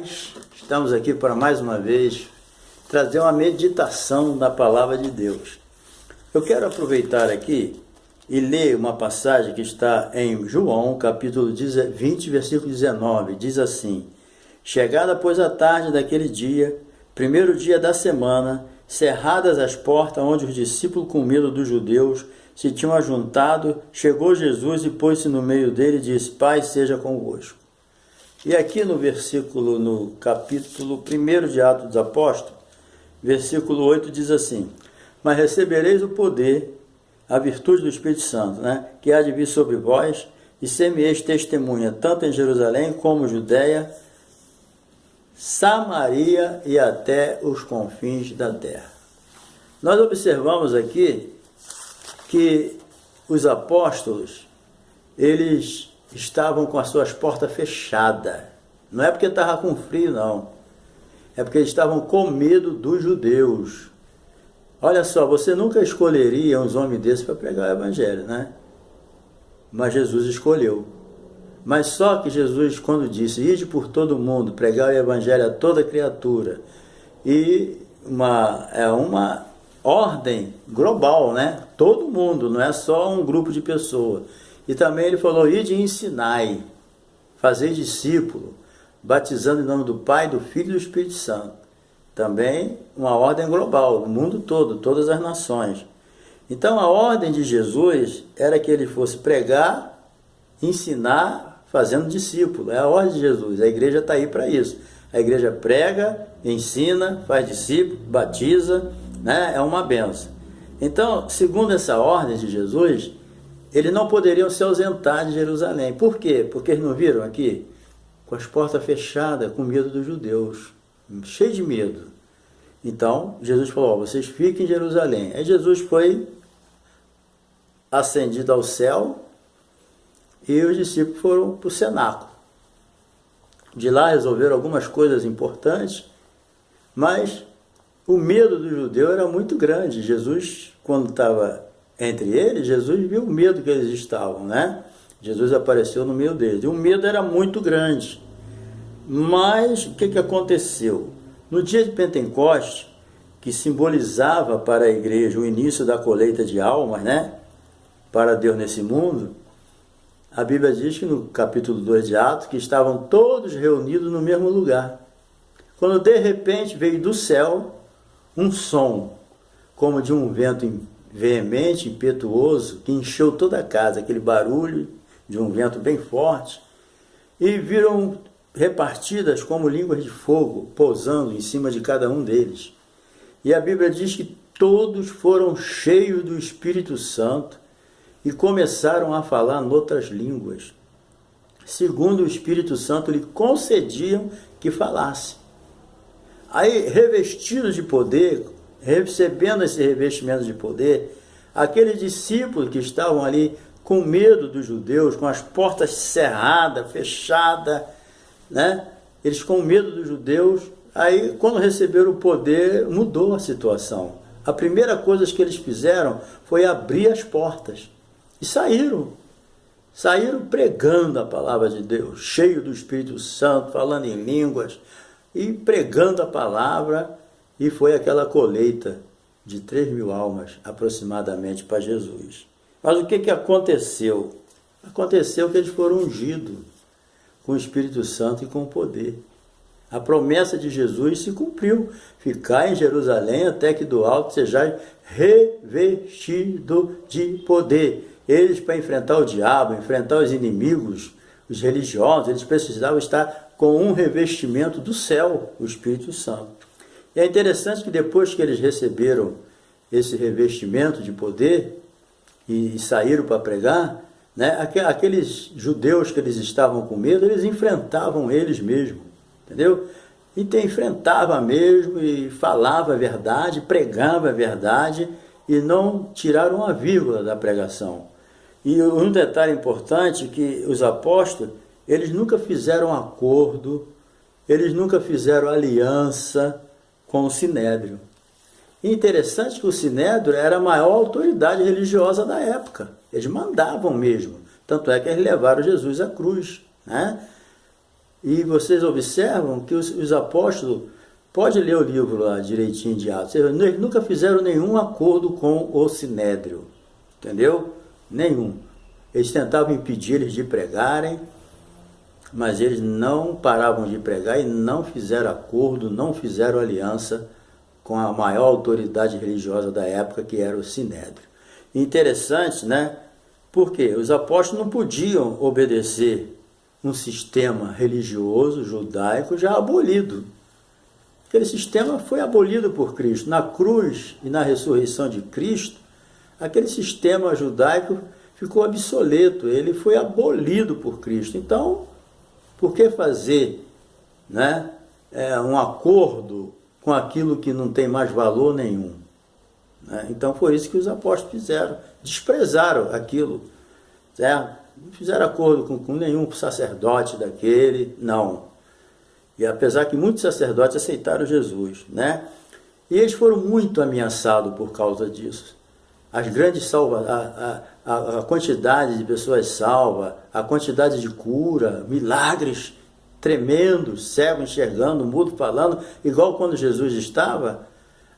paz, estamos aqui para mais uma vez trazer uma meditação da palavra de Deus. Eu quero aproveitar aqui e ler uma passagem que está em João, capítulo 20, versículo 19, diz assim: Chegada, pois, a tarde daquele dia, primeiro dia da semana, cerradas as portas onde os discípulos, com medo dos judeus, se tinham ajuntado, chegou Jesus e pôs-se no meio dele e disse: Paz seja convosco. E aqui no capítulo 1 de Atos dos Apóstolos, versículo 8 diz assim: Mas recebereis o poder, a virtude do Espírito Santo, que há de vir sobre vós, e ser-me-eis testemunha, tanto em Jerusalém como Judeia, Samaria e até os confins da terra. Nós observamos aqui que os apóstolos, eles estavam com as suas portas fechadas. Não é porque estavam com frio, não. É porque eles estavam com medo dos judeus. Olha só, você nunca escolheria uns homens desses para pregar o evangelho, né? Mas Jesus escolheu. Mas só que Jesus, quando disse: Ide por todo mundo, pregar o evangelho a toda criatura, e é uma ordem global, né? Todo mundo, não é só um grupo de pessoas. E também ele falou: Ide e ensinai, fazei discípulo, batizando em nome do Pai, do Filho e do Espírito Santo. Também uma ordem global, no mundo todo, todas as nações. Então a ordem de Jesus era que ele fosse pregar, ensinar, fazendo discípulo. É a ordem de Jesus, a igreja está aí para isso. A igreja prega, ensina, faz discípulo, batiza, né? É uma benção. Então, segundo essa ordem de Jesus, eles não poderiam se ausentar de Jerusalém. Por quê? Porque eles não viram aqui? Com as portas fechadas, com medo dos judeus, cheio de medo. Então, Jesus falou: vocês fiquem em Jerusalém. Aí Jesus foi ascendido ao céu e os discípulos foram para o cenáculo. De lá resolveram algumas coisas importantes, mas o medo do judeu era muito grande. Jesus, quando estava entre eles, Jesus viu o medo que eles estavam, né? Jesus apareceu no meio deles. E o medo era muito grande. Mas o que aconteceu? No dia de Pentecostes, que simbolizava para a igreja o início da colheita de almas, né? Para Deus nesse mundo, a Bíblia diz que no capítulo 2 de Atos, que estavam todos reunidos no mesmo lugar. Quando de repente veio do céu um som, como de um vento veemente, impetuoso, que encheu toda a casa, aquele barulho de um vento bem forte, e viram repartidas como línguas de fogo, pousando em cima de cada um deles. E a Bíblia diz que todos foram cheios do Espírito Santo e começaram a falar noutras línguas, segundo o Espírito Santo lhe concediam que falasse. Aí, revestidos de poder, recebendo esse revestimento de poder, aqueles discípulos que estavam ali com medo dos judeus, com as portas cerradas, fechadas, né? Eles com medo dos judeus, aí quando receberam o poder, mudou a situação. A primeira coisa que eles fizeram foi abrir as portas e saíram pregando a palavra de Deus, cheio do Espírito Santo, falando em línguas e pregando a palavra. E foi aquela colheita de 3.000 almas, aproximadamente, para Jesus. Mas o que aconteceu? Aconteceu que eles foram ungidos com o Espírito Santo e com o poder. A promessa de Jesus se cumpriu: ficar em Jerusalém até que do alto sejais revestido de poder. Eles, para enfrentar o diabo, enfrentar os inimigos, os religiosos, eles precisavam estar com um revestimento do céu, o Espírito Santo. E é interessante que depois que eles receberam esse revestimento de poder e saíram para pregar, né, aqueles judeus que eles estavam com medo, eles enfrentavam eles mesmos, entendeu? Então enfrentava mesmo e falava a verdade, pregava a verdade e não tiraram uma vírgula da pregação. E um detalhe importante é que os apóstolos, eles nunca fizeram acordo, eles nunca fizeram aliança com o Sinédrio. E interessante que o Sinédrio era a maior autoridade religiosa da época. Eles mandavam mesmo. Tanto é que eles levaram Jesus à cruz, né? E vocês observam que os apóstolos, pode ler o livro lá direitinho de Atos, eles nunca fizeram nenhum acordo com o Sinédrio, entendeu? Nenhum. Eles tentavam impedir eles de pregarem, mas eles não paravam de pregar e não fizeram acordo, não fizeram aliança com a maior autoridade religiosa da época, que era o Sinédrio. Interessante, né? Porque os apóstolos não podiam obedecer um sistema religioso judaico já abolido. Aquele sistema foi abolido por Cristo. Na cruz e na ressurreição de Cristo, aquele sistema judaico ficou obsoleto, ele foi abolido por Cristo. Então, por que fazer, né, um acordo com aquilo que não tem mais valor nenhum? Né? Então foi isso que os apóstolos fizeram, desprezaram aquilo, certo? Não fizeram acordo com nenhum sacerdote daquele, não. E apesar que muitos sacerdotes aceitaram Jesus, né? E eles foram muito ameaçados por causa disso. As grandes a quantidade de pessoas salvas, a quantidade de cura, milagres tremendos, cego enxergando, mudo falando, igual quando Jesus estava,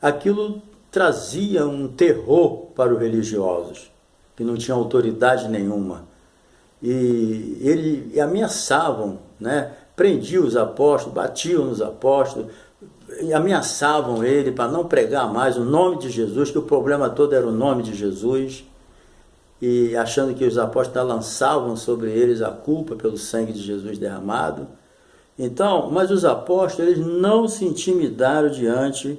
aquilo trazia um terror para os religiosos, que não tinham autoridade nenhuma. E eles ameaçavam, né? Prendiam os apóstolos, batiam nos apóstolos, e ameaçavam ele para não pregar mais o nome de Jesus, que o problema todo era o nome de Jesus, e achando que os apóstolos lançavam sobre eles a culpa pelo sangue de Jesus derramado. Então, mas os apóstolos eles não se intimidaram diante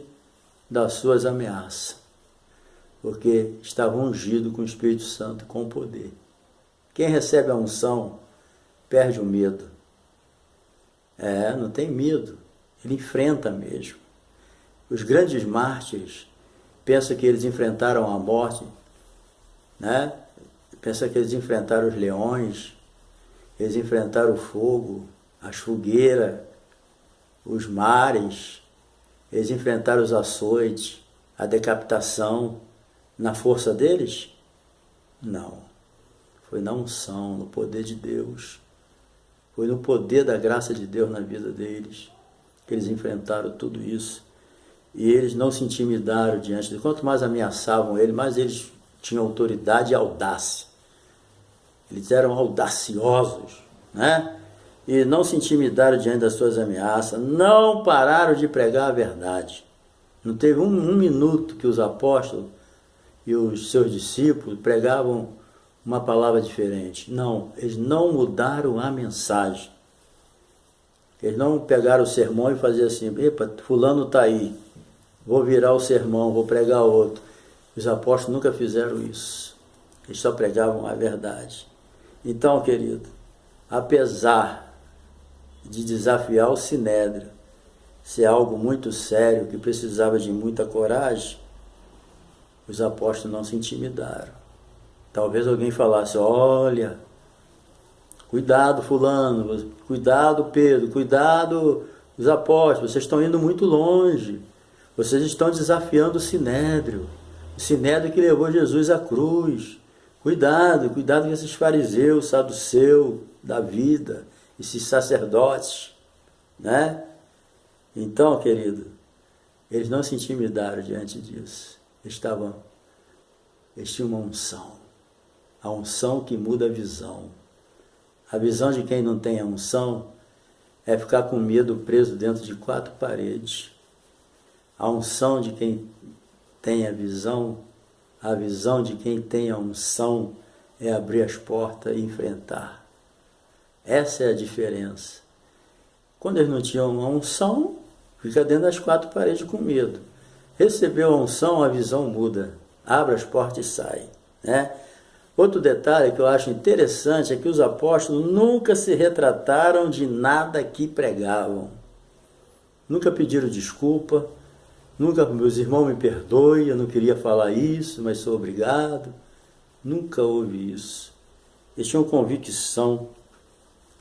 das suas ameaças, porque estavam ungidos com o Espírito Santo, com poder. Quem recebe a unção perde o medo. Não tem medo, ele enfrenta mesmo. Os grandes mártires pensam que eles enfrentaram a morte, né? Pensam que eles enfrentaram os leões, eles enfrentaram o fogo, as fogueiras, os mares, eles enfrentaram os açoites, a decapitação, na força deles? Não. Foi na unção, no poder de Deus. Foi no poder da graça de Deus na vida deles que eles enfrentaram tudo isso. E eles não se intimidaram diante de... Quanto mais ameaçavam ele, mais eles tinham autoridade e audácia. Eles eram audaciosos, né? E não se intimidaram diante das suas ameaças. Não pararam de pregar a verdade. Não teve um minuto que os apóstolos e os seus discípulos pregavam uma palavra diferente. Não, eles não mudaram a mensagem. Eles não pegaram o sermão e faziam assim, epa, fulano está aí, vou virar o sermão, vou pregar outro. Os apóstolos nunca fizeram isso. Eles só pregavam a verdade. Então, querido, apesar de desafiar o Sinédrio, ser algo muito sério, que precisava de muita coragem, os apóstolos não se intimidaram. Talvez alguém falasse, olha, cuidado fulano, cuidado Pedro, cuidado os apóstolos, vocês estão indo muito longe, vocês estão desafiando o Sinédrio que levou Jesus à cruz. Cuidado com esses fariseus, saduceus da vida, esses sacerdotes, né? Então, querido, eles não se intimidaram diante disso. Eles tinham uma unção. A unção que muda a visão. A visão de quem não tem a unção é ficar com medo preso dentro de 4 paredes. A unção de quem tem a visão de quem tem a unção é abrir as portas e enfrentar. Essa é a diferença. Quando eles não tinham a unção, fica dentro das 4 paredes com medo. Recebeu a unção, a visão muda. Abre as portas e sai, né? Outro detalhe que eu acho interessante é que os apóstolos nunca se retrataram de nada que pregavam. Nunca pediram desculpa, nunca, meus irmãos me perdoem, eu não queria falar isso, mas sou obrigado. Nunca houve isso. Eles tinham convicção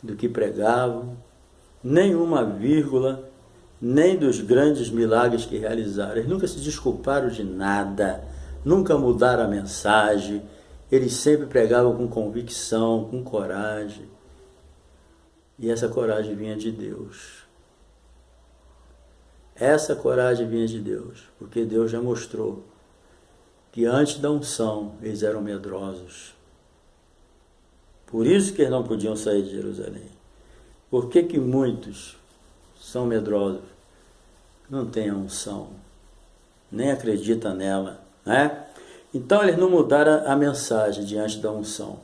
do que pregavam, nenhuma vírgula, nem dos grandes milagres que realizaram. Eles nunca se desculparam de nada, nunca mudaram a mensagem. Eles sempre pregavam com convicção, com coragem. E essa coragem vinha de Deus. Essa coragem vinha de Deus, porque Deus já mostrou que antes da unção eles eram medrosos. Por isso que eles não podiam sair de Jerusalém. Por que que muitos são medrosos? Não têm a unção, nem acreditam nela, né? Então eles não mudaram a mensagem diante da unção,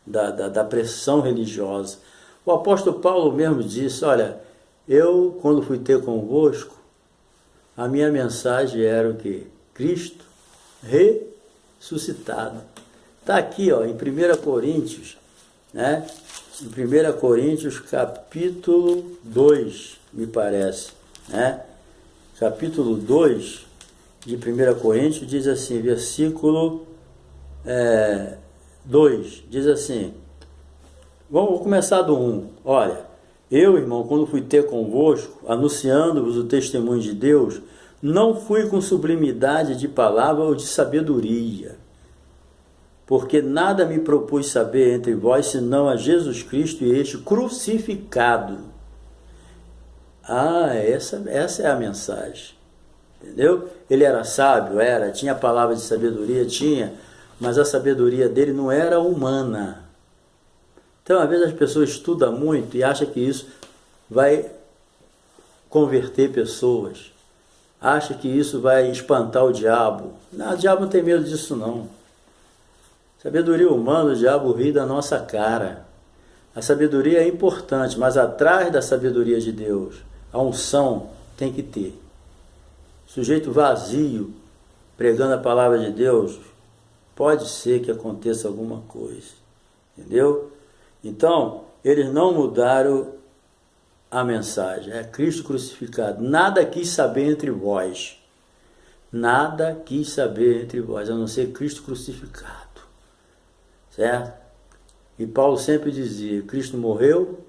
da pressão religiosa. O apóstolo Paulo mesmo disse, olha, eu quando fui ter convosco, a minha mensagem era o quê? Cristo ressuscitado. Está aqui, ó, em 1 Coríntios, né? Em 1 Coríntios, capítulo 2, me parece, né? Capítulo 2 de 1 Coríntios diz assim, versículo 2, diz assim, vamos começar do 1, olha, eu, irmão, quando fui ter convosco, anunciando-vos o testemunho de Deus, não fui com sublimidade de palavra ou de sabedoria, porque nada me propus saber entre vós, senão a Jesus Cristo e este crucificado. Essa é a mensagem, entendeu? Ele era sábio, tinha palavra de sabedoria, tinha, mas a sabedoria dele não era humana. Então, às vezes as pessoas estudam muito e acham que isso vai converter pessoas. Acham que isso vai espantar o diabo. Não, o diabo não tem medo disso não. Sabedoria humana, o diabo ri da nossa cara. A sabedoria é importante, mas atrás da sabedoria de Deus, a unção tem que ter. Sujeito vazio, pregando a palavra de Deus, pode ser que aconteça alguma coisa. Entendeu? Então, eles não mudaram a mensagem. É Cristo crucificado. Nada quis saber entre vós. Nada quis saber entre vós, a não ser Cristo crucificado. Certo? E Paulo sempre dizia, Cristo morreu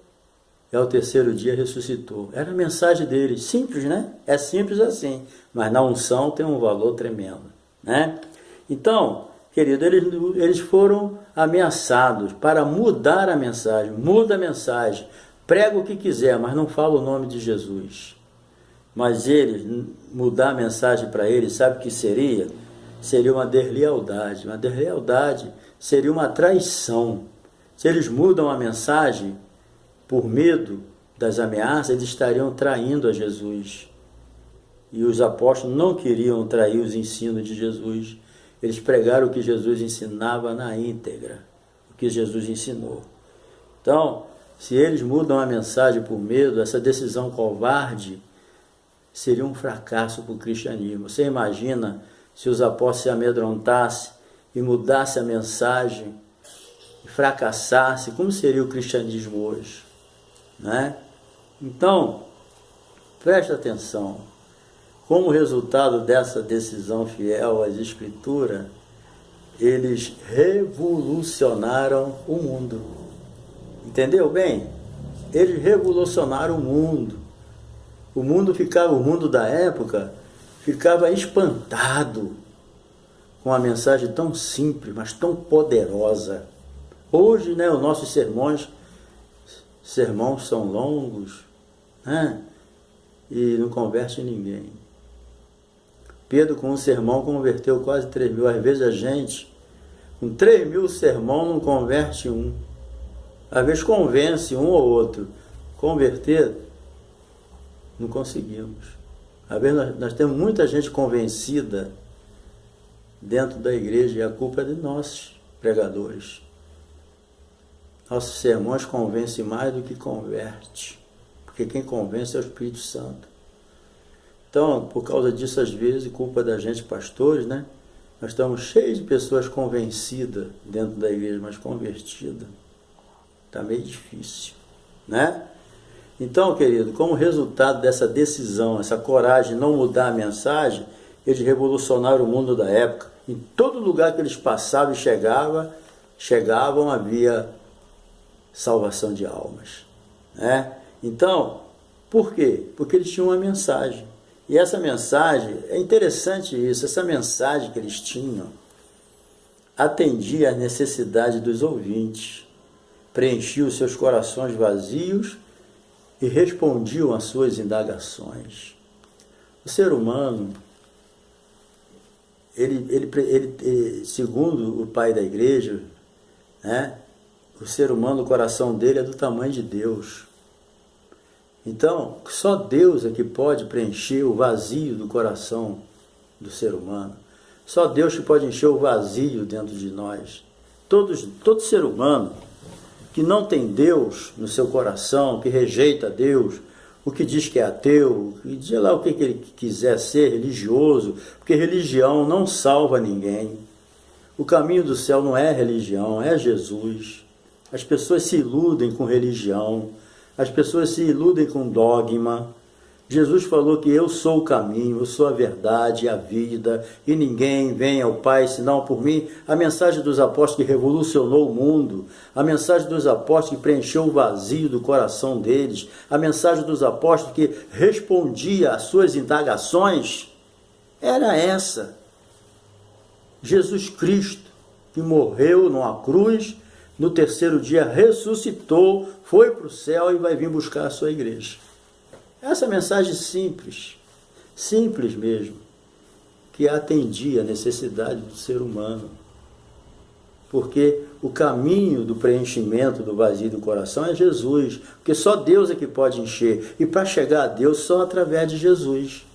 e ao terceiro dia ressuscitou. Era a mensagem dele. Simples, né? É simples assim. Mas na unção tem um valor tremendo, né? Então, querido, eles foram ameaçados para mudar a mensagem. Muda a mensagem. Prega o que quiser, mas não fala o nome de Jesus. Mas eles, mudar a mensagem para eles, sabe o que seria? Seria uma deslealdade. Uma deslealdade seria uma traição. Se eles mudam a mensagem por medo das ameaças, eles estariam traindo a Jesus. E os apóstolos não queriam trair os ensinos de Jesus. Eles pregaram o que Jesus ensinava na íntegra, o que Jesus ensinou. Então, se eles mudam a mensagem por medo, essa decisão covarde seria um fracasso para o cristianismo. Você imagina se os apóstolos se amedrontassem e mudassem a mensagem, e fracassassem, como seria o cristianismo hoje? Né? Então, preste atenção. Como resultado dessa decisão fiel às Escrituras, eles revolucionaram o mundo. Entendeu bem? Eles revolucionaram o mundo. O mundo da época ficava espantado com a mensagem tão simples, mas tão poderosa. Hoje, né, os nossos sermões são longos, né? E não converte ninguém. Pedro, com um sermão, converteu quase 3.000. Às vezes a gente, com 3.000 sermão, não converte um. Às vezes convence um ou outro. Converter, não conseguimos. Às vezes nós temos muita gente convencida dentro da igreja e a culpa é de nós, pregadores. Nossos sermões convencem mais do que converte. Porque quem convence é o Espírito Santo. Então, por causa disso, às vezes, culpa da gente, pastores, né? Nós estamos cheios de pessoas convencidas dentro da igreja, mas convertidas. Está meio difícil, né? Então, querido, como resultado dessa decisão, essa coragem de não mudar a mensagem, eles revolucionaram o mundo da época. Em todo lugar que eles passavam e chegavam, havia salvação de almas, né? Então, por quê? Porque eles tinham uma mensagem. E essa mensagem, é interessante isso, essa mensagem que eles tinham atendia às necessidades dos ouvintes. preenchiam os seus corações vazios e respondiam às suas indagações. O ser humano, ele, segundo o pai da igreja, né, o ser humano, o coração dele é do tamanho de Deus. Então, só Deus é que pode preencher o vazio do coração do ser humano. Só Deus que pode encher o vazio dentro de nós. Todo ser humano que não tem Deus no seu coração, que rejeita Deus, o que diz que é ateu, que diz lá o que ele quiser ser, religioso, porque religião não salva ninguém. O caminho do céu não é religião, é Jesus. As pessoas se iludem com religião, as pessoas se iludem com dogma. Jesus falou que eu sou o caminho, eu sou a verdade e a vida, e ninguém vem ao Pai senão por mim. A mensagem dos apóstolos que revolucionou o mundo, a mensagem dos apóstolos que preencheu o vazio do coração deles, a mensagem dos apóstolos que respondia às suas indagações, era essa. Jesus Cristo, que morreu numa cruz, no terceiro dia ressuscitou, foi para o céu e vai vir buscar a sua igreja. Essa mensagem simples mesmo, que atendia a necessidade do ser humano. Porque o caminho do preenchimento do vazio do coração é Jesus, porque só Deus é que pode encher, e para chegar a Deus só através de Jesus.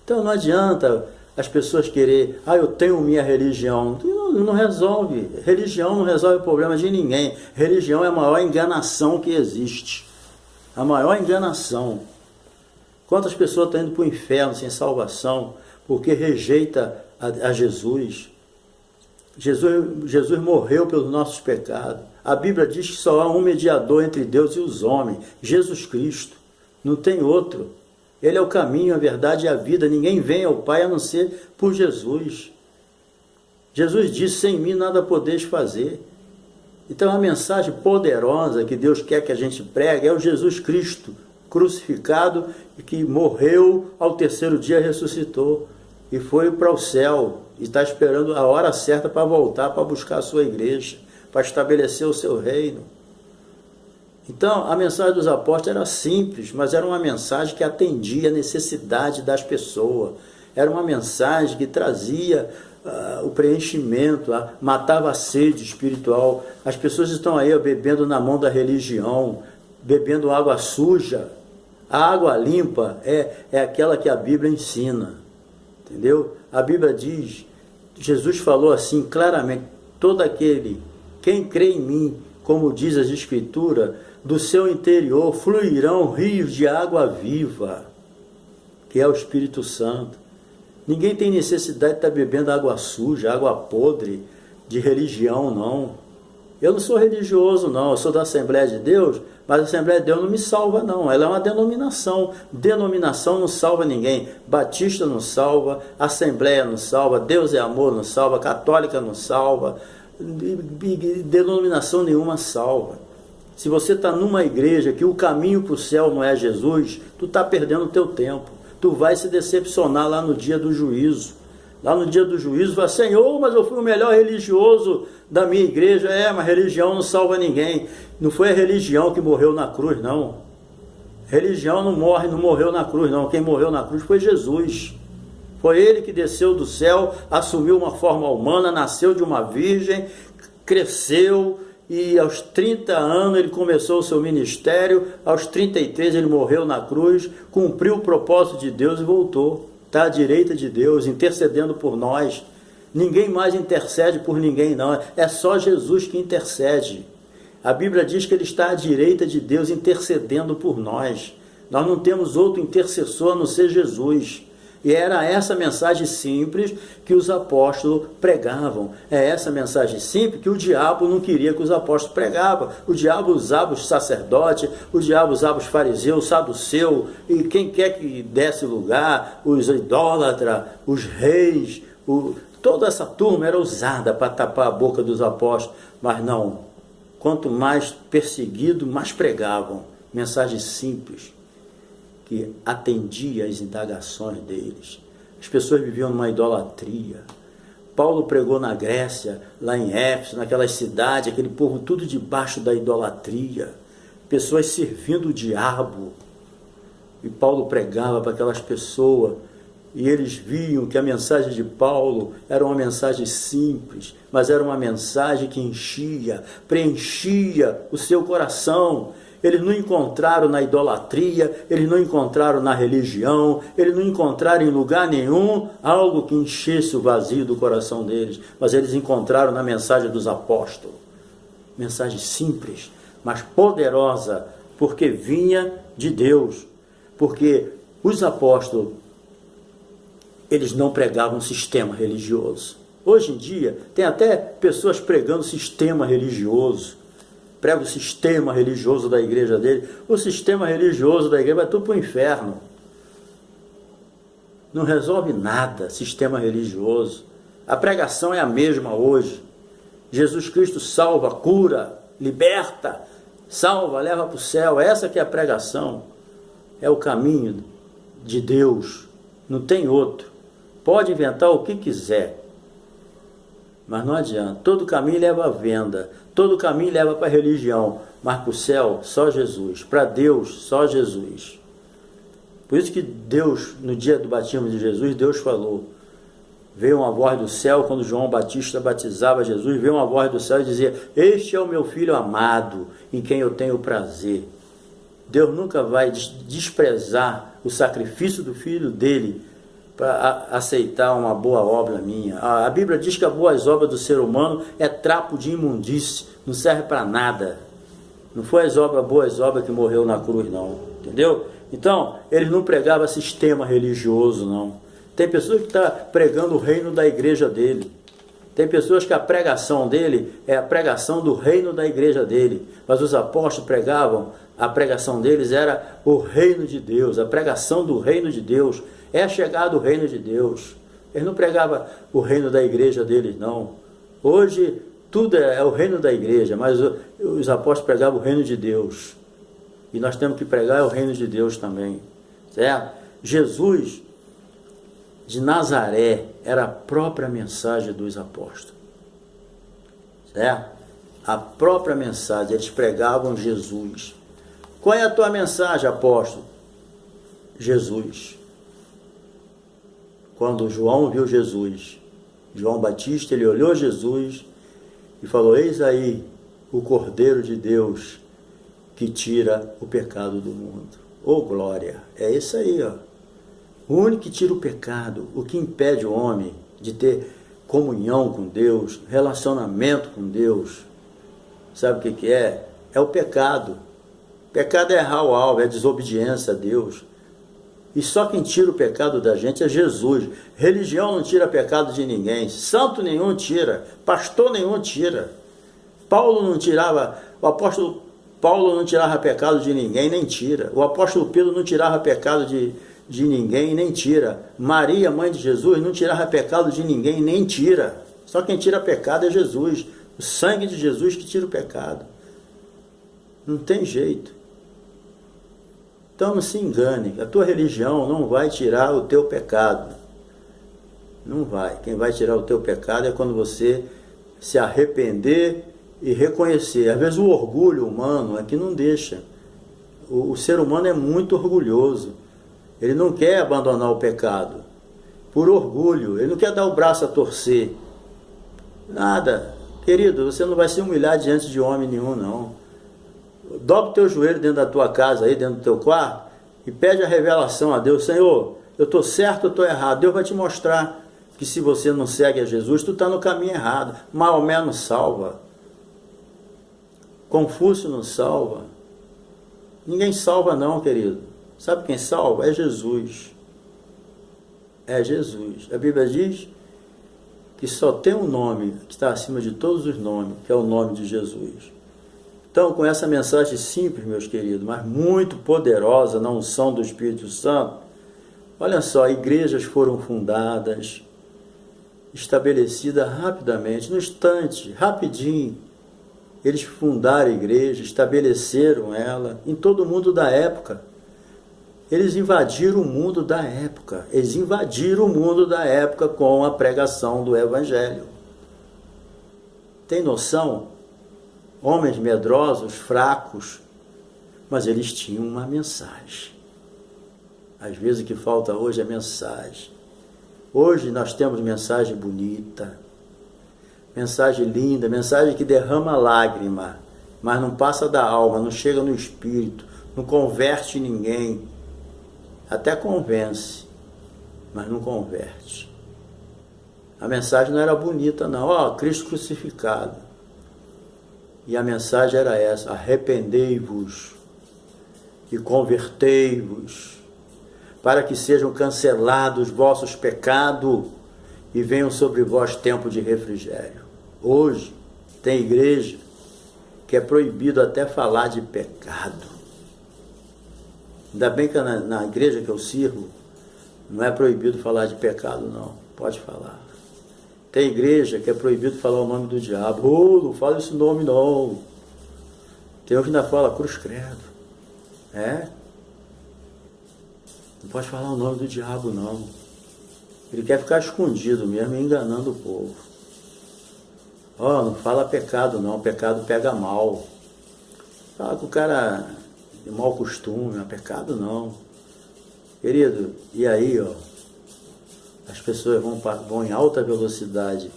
Então não adianta as pessoas querer, eu tenho minha religião. Não resolve. Religião não resolve o problema de ninguém. Religião é a maior enganação que existe. A maior enganação. Quantas pessoas estão indo para o inferno sem salvação porque rejeita a Jesus? Jesus morreu pelos nossos pecados. A Bíblia diz que só há um mediador entre Deus e os homens, Jesus Cristo. Não tem outro. Ele é o caminho, a verdade e a vida. Ninguém vem ao Pai a não ser por Jesus. Jesus disse, sem mim nada podeis fazer. Então a mensagem poderosa que Deus quer que a gente pregue é o Jesus Cristo crucificado e que morreu, ao terceiro dia ressuscitou e foi para o céu e está esperando a hora certa para voltar, para buscar a sua igreja, para estabelecer o seu reino. Então a mensagem dos apóstolos era simples, mas era uma mensagem que atendia a necessidade das pessoas, era uma mensagem que trazia o preenchimento, matava a sede espiritual. As pessoas estão aí bebendo na mão da religião, bebendo água suja. A água limpa é aquela que a Bíblia ensina, entendeu? A Bíblia diz, Jesus falou assim claramente, todo aquele, quem crê em mim, como diz as Escrituras, do seu interior fluirão rios de água viva, que é o Espírito Santo. Ninguém tem necessidade de estar bebendo água suja, água podre, de religião, não. Eu não sou religioso, não. Eu sou da Assembleia de Deus, mas a Assembleia de Deus não me salva, não. Ela é uma denominação. Denominação não salva ninguém. Batista não salva, Assembleia não salva, Deus é amor não salva, Católica não salva, denominação nenhuma salva. Se você está numa igreja que o caminho para o céu não é Jesus, tu está perdendo o teu tempo. Tu vai se decepcionar lá no dia do juízo. Lá no dia do juízo, vai, Senhor, mas eu fui o melhor religioso da minha igreja. Mas religião não salva ninguém. Não foi a religião que morreu na cruz, não. Religião não morreu na cruz, não. Quem morreu na cruz foi Jesus. Foi ele que desceu do céu, assumiu uma forma humana, nasceu de uma virgem, cresceu, e aos 30 anos ele começou o seu ministério, aos 33 ele morreu na cruz, cumpriu o propósito de Deus e voltou. Está à direita de Deus, intercedendo por nós. Ninguém mais intercede por ninguém, não. É só Jesus que intercede. A Bíblia diz que ele está à direita de Deus, intercedendo por nós. Nós não temos outro intercessor a não ser Jesus. E era essa mensagem simples que os apóstolos pregavam. É essa mensagem simples que o diabo não queria que os apóstolos pregavam. O diabo usava os sacerdotes, o diabo usava os fariseus, os saduceus, e quem quer que desse lugar, os idólatras, os reis, toda essa turma era usada para tapar a boca dos apóstolos. Mas não, quanto mais perseguido, mais pregavam. Mensagem simples, que atendia às indagações deles. As pessoas viviam numa idolatria. Paulo pregou na Grécia, lá em Éfeso, naquelas cidades, aquele povo tudo debaixo da idolatria, pessoas servindo o diabo. E Paulo pregava para aquelas pessoas, e eles viam que a mensagem de Paulo era uma mensagem simples, mas era uma mensagem que enchia, preenchia o seu coração. Eles não encontraram na idolatria, eles não encontraram na religião, eles não encontraram em lugar nenhum algo que enchesse o vazio do coração deles, mas eles encontraram na mensagem dos apóstolos. Mensagem simples, mas poderosa, porque vinha de Deus. Porque os apóstolos, eles não pregavam sistema religioso. Hoje em dia, tem até pessoas pregando sistema religioso. Prega o sistema religioso da igreja dele. O sistema religioso da igreja vai tudo para o inferno. Não resolve nada, sistema religioso. A pregação é a mesma hoje. Jesus Cristo salva, cura, liberta, salva, leva para o céu. Essa que é a pregação. É o caminho de Deus. Não tem outro. Pode inventar o que quiser. Mas não adianta. Todo caminho leva à venda. Todo caminho leva para a religião. Mas para o céu, só Jesus. Para Deus, só Jesus. Por isso que Deus, no dia do batismo de Jesus, Deus falou. Veio uma voz do céu, quando João Batista batizava Jesus, veio uma voz do céu e dizia: este é o meu filho amado, em quem eu tenho prazer. Deus nunca vai desprezar o sacrifício do filho dele para aceitar uma boa obra minha. A Bíblia diz que as boas obras do ser humano é trapo de imundície, não serve para nada. Não foi as boas obras que morreu na cruz, não. Entendeu? Então, ele não pregava sistema religioso, não. Tem pessoas que estão pregando o reino da igreja dele. Tem pessoas que a pregação dele é a pregação do reino da igreja dele. Mas os apóstolos pregavam, a pregação deles era o reino de Deus, a pregação do reino de Deus. É a chegada do reino de Deus. Eles não pregavam o reino da igreja deles, não. Hoje, tudo é o reino da igreja, mas os apóstolos pregavam o reino de Deus. E nós temos que pregar o reino de Deus também. Certo? Jesus de Nazaré era a própria mensagem dos apóstolos. Certo? A própria mensagem, eles pregavam Jesus. Qual é a tua mensagem, apóstolo? Jesus. Quando João viu Jesus, João Batista, ele olhou Jesus e falou: eis aí o Cordeiro de Deus que tira o pecado do mundo. Oh, glória! É isso aí, ó. O único que tira o pecado, o que impede o homem de ter comunhão com Deus, relacionamento com Deus, sabe o que é? É o pecado. Pecado é errar o alvo, é desobediência a Deus. E só quem tira o pecado da gente é Jesus. Religião não tira pecado de ninguém. Santo nenhum tira. Pastor nenhum tira. Paulo não tirava, o apóstolo Paulo não tirava pecado de ninguém, nem tira. O apóstolo Pedro não tirava pecado de ninguém, nem tira. Maria, mãe de Jesus, não tirava pecado de ninguém, nem tira. Só quem tira pecado é Jesus. O sangue de Jesus que tira o pecado. Não tem jeito. Então não se engane, a tua religião não vai tirar o teu pecado. Não vai. Quem vai tirar o teu pecado é quando você se arrepender e reconhecer. Às vezes o orgulho humano é que não deixa. O ser humano é muito orgulhoso. Ele não quer abandonar o pecado. Por orgulho. Ele não quer dar o braço a torcer. Nada. Querido, você não vai se humilhar diante de homem nenhum, não. Dobra o teu joelho dentro da tua casa, aí dentro do teu quarto, e pede a revelação a Deus. Senhor, eu estou certo ou estou errado? Deus vai te mostrar que se você não segue a Jesus, tu está no caminho errado. Maomé não salva. Confúcio não salva. Ninguém salva não, querido. Sabe quem salva? É Jesus. É Jesus. A Bíblia diz que só tem um nome que está acima de todos os nomes, que é o nome de Jesus. Então, com essa mensagem simples, meus queridos, mas muito poderosa na unção do Espírito Santo, olha só, igrejas foram fundadas, estabelecidas rapidamente, no instante, rapidinho. Eles fundaram a igreja, estabeleceram ela, em todo o mundo da época. Eles invadiram o mundo da época. Eles invadiram o mundo da época com a pregação do Evangelho. Tem noção? Homens medrosos, fracos, mas eles tinham uma mensagem. Às vezes o que falta hoje é mensagem. Hoje nós temos mensagem bonita, mensagem linda, mensagem que derrama lágrima, mas não passa da alma, não chega no espírito, não converte ninguém. Até convence, mas não converte. A mensagem não era bonita não, Cristo crucificado. E a mensagem era essa: arrependei-vos e convertei-vos, para que sejam cancelados vossos pecados e venham sobre vós tempo de refrigério. Hoje tem igreja que é proibido até falar de pecado. Ainda bem que na igreja que eu sirvo não é proibido falar de pecado não, pode falar. Tem igreja que é proibido falar o nome do diabo. Não fala esse nome não. Tem um que ainda fala cruz credo. Não pode falar o nome do diabo não. Ele quer ficar escondido mesmo, enganando o povo. Não fala pecado não, pecado pega mal. Fala que o cara de mau costume, não é pecado não. Querido, e aí, as pessoas vão em alta velocidade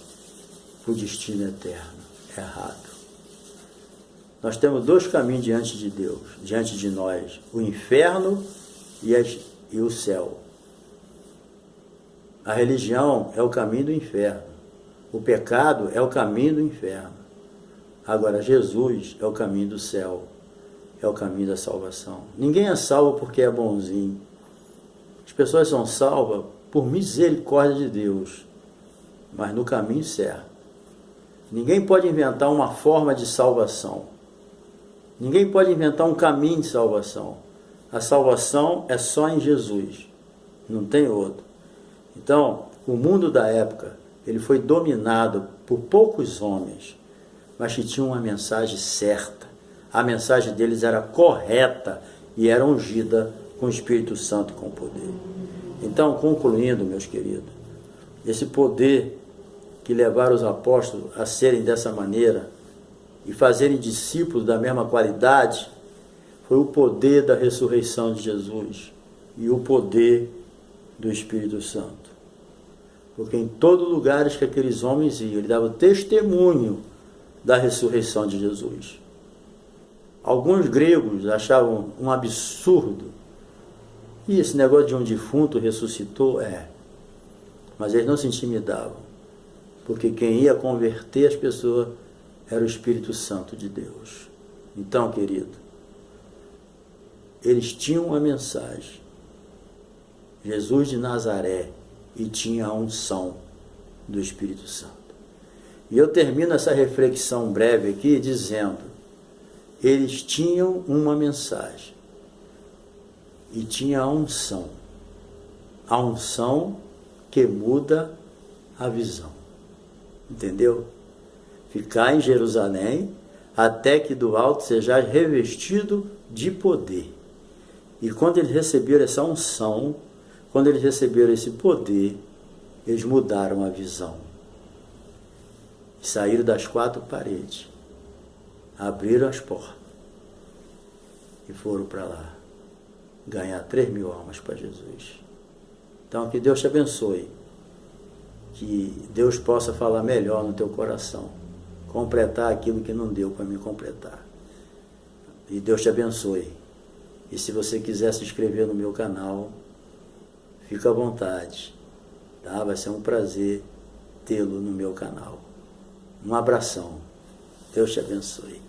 para o destino eterno. Errado. Nós temos dois caminhos diante de Deus, diante de nós: o inferno e o céu. A religião é o caminho do inferno. O pecado é o caminho do inferno. Agora, Jesus é o caminho do céu. É o caminho da salvação. Ninguém é salvo porque é bonzinho. As pessoas são salvas por misericórdia de Deus, mas no caminho certo. Ninguém pode inventar uma forma de salvação. Ninguém pode inventar um caminho de salvação. A salvação é só em Jesus. Não tem outro. Então, o mundo da época, ele foi dominado por poucos homens, mas que tinham uma mensagem certa. A mensagem deles era correta e era ungida com o Espírito Santo e com poder. Então, concluindo, meus queridos, esse poder que levaram os apóstolos a serem dessa maneira e fazerem discípulos da mesma qualidade, foi o poder da ressurreição de Jesus e o poder do Espírito Santo. Porque em todos os lugares que aqueles homens iam, ele dava testemunho da ressurreição de Jesus. Alguns gregos achavam um absurdo. E esse negócio de um defunto ressuscitou? Mas eles não se intimidavam. Porque quem ia converter as pessoas era o Espírito Santo de Deus. Então, querido, eles tinham uma mensagem. Jesus de Nazaré, e tinha a unção do Espírito Santo. E eu termino essa reflexão breve aqui dizendo: eles tinham uma mensagem e tinha a unção que muda a visão. Entendeu? Ficar em Jerusalém até que do alto seja revestido de poder. E quando eles receberam essa unção, quando eles receberam esse poder, eles mudaram a visão. Saíram das quatro paredes, abriram as portas e foram para lá ganhar 3.000 almas para Jesus. Então, que Deus te abençoe, que Deus possa falar melhor no teu coração, completar aquilo que não deu para mim completar. E Deus te abençoe. E se você quiser se inscrever no meu canal, fica à vontade, tá? Vai ser um prazer tê-lo no meu canal. Um abração. Deus te abençoe.